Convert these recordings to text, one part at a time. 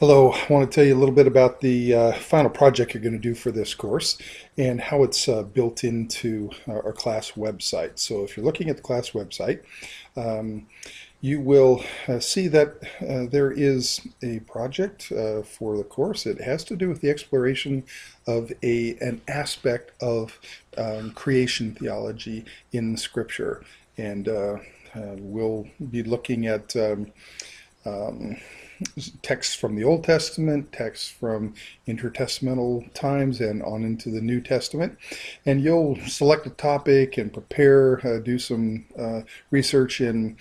Hello, I want to tell you a little bit about the final project you're going to do for this course and how it's built into our class website. So if you're looking at the class website, um, you will see that there is a project for the course. It has to do with the exploration of an aspect of creation theology in Scripture. And we'll be looking at um, texts from the Old Testament, texts from intertestamental times and on into the New Testament. And you'll select a topic and prepare, do some research in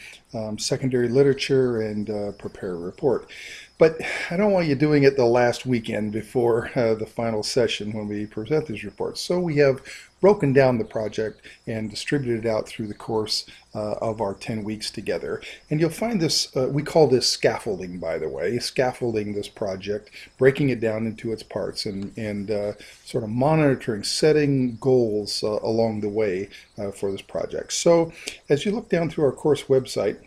secondary literature and prepare a report. But I don't want you doing it the last weekend before the final session when we present these reports. So we have broken down the project and distributed it out through the course of our 10 weeks together. And you'll find this, we call this scaffolding, by the way, scaffolding this project, breaking it down into its parts and sort of monitoring, setting goals along the way for this project. So as you look down through our course website,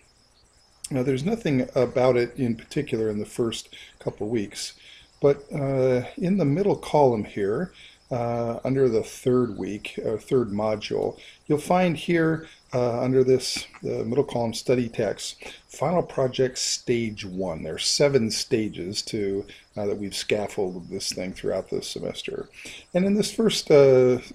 now, there's nothing about it in particular in the first couple weeks, but in the middle column here, under the third week, third module, you'll find here under this middle column study text, final project stage 1. There's 7 stages to that we've scaffolded this thing throughout the semester. And in this first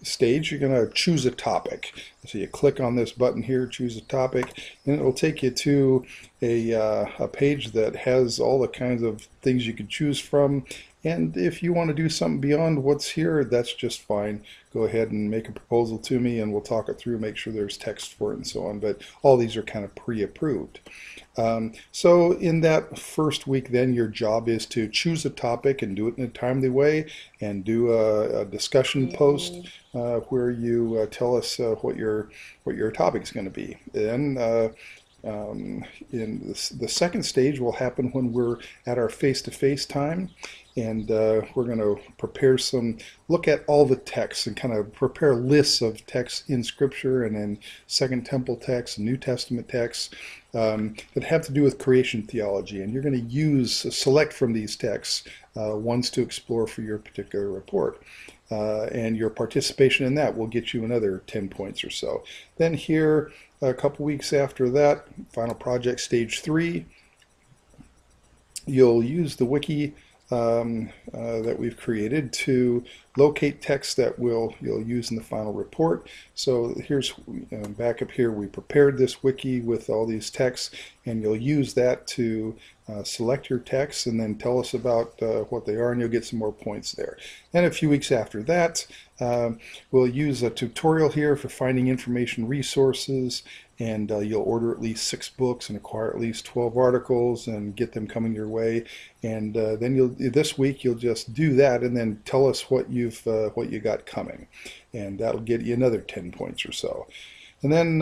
stage, you're going to choose a topic. So you click on this button here, choose a topic, and it will take you to a page that has all the kinds of things you could choose from. And if you want to do something beyond what's here, that's just fine. Go ahead and make a proposal to me and we'll talk it through, make sure there's text for it and so on. But all these are kind of pre-approved. So in that first week then, your job is to choose a topic and do it in a timely way and do a discussion post where you tell us what your topic is going to be. Then in the second stage will happen when we're at our face-to-face time, and we're going to prepare look at all the texts and kind of prepare lists of texts in Scripture and in Second Temple texts, New Testament texts that have to do with creation theology, and you're going to select from these texts ones to explore for your particular report. And your participation in that will get you another 10 points or so. Then here, a couple weeks after that, final project stage 3, you'll use the wiki that we've created to locate text that you'll use in the final report. So here's back up here, we prepared this wiki with all these texts, and you'll use that to select your texts and then tell us about what they are, and you'll get some more points there. And a few weeks after that, we'll use a tutorial here for finding information resources, and you'll order at least 6 books and acquire at least 12 articles and get them coming your way. And then this week you'll just do that and then tell us what you got coming, and that'll get you another 10 points or so. And then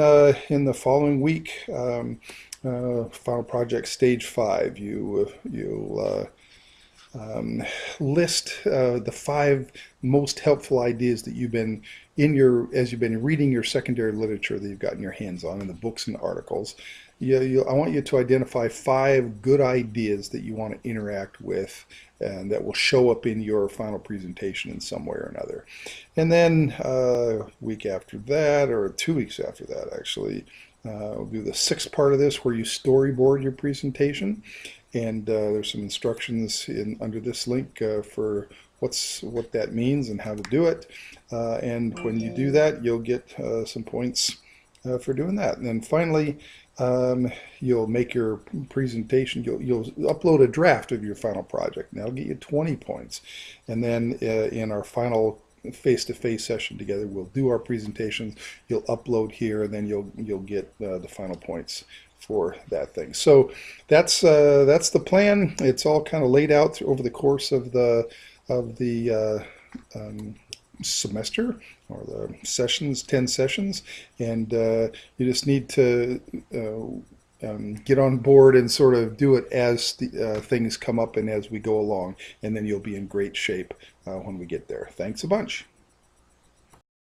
in the following week, final project stage 5, you'll list the 5 most helpful ideas that you've been as you've been reading your secondary literature that you've gotten your hands on in the books and articles. I want you to identify 5 good ideas that you want to interact with and that will show up in your final presentation in some way or another. And then a week after that, or 2 weeks after that actually, we'll do the 6th part of this where you storyboard your presentation. And there's some instructions under this link for what that means and how to do it. And when you do that, you'll get some points for doing that. And then finally, you'll make your presentation, you'll upload a draft of your final project, and that'll get you 20 points. And then in our final face-to-face session together, we'll do our presentations, you'll upload here, and then you'll get the final points for that thing. So that's the plan. It's all kind of laid out over the course of the semester, or the sessions, 10 sessions, and you just need to get on board and sort of do it as things come up and as we go along, and then you'll be in great shape when we get there. Thanks a bunch.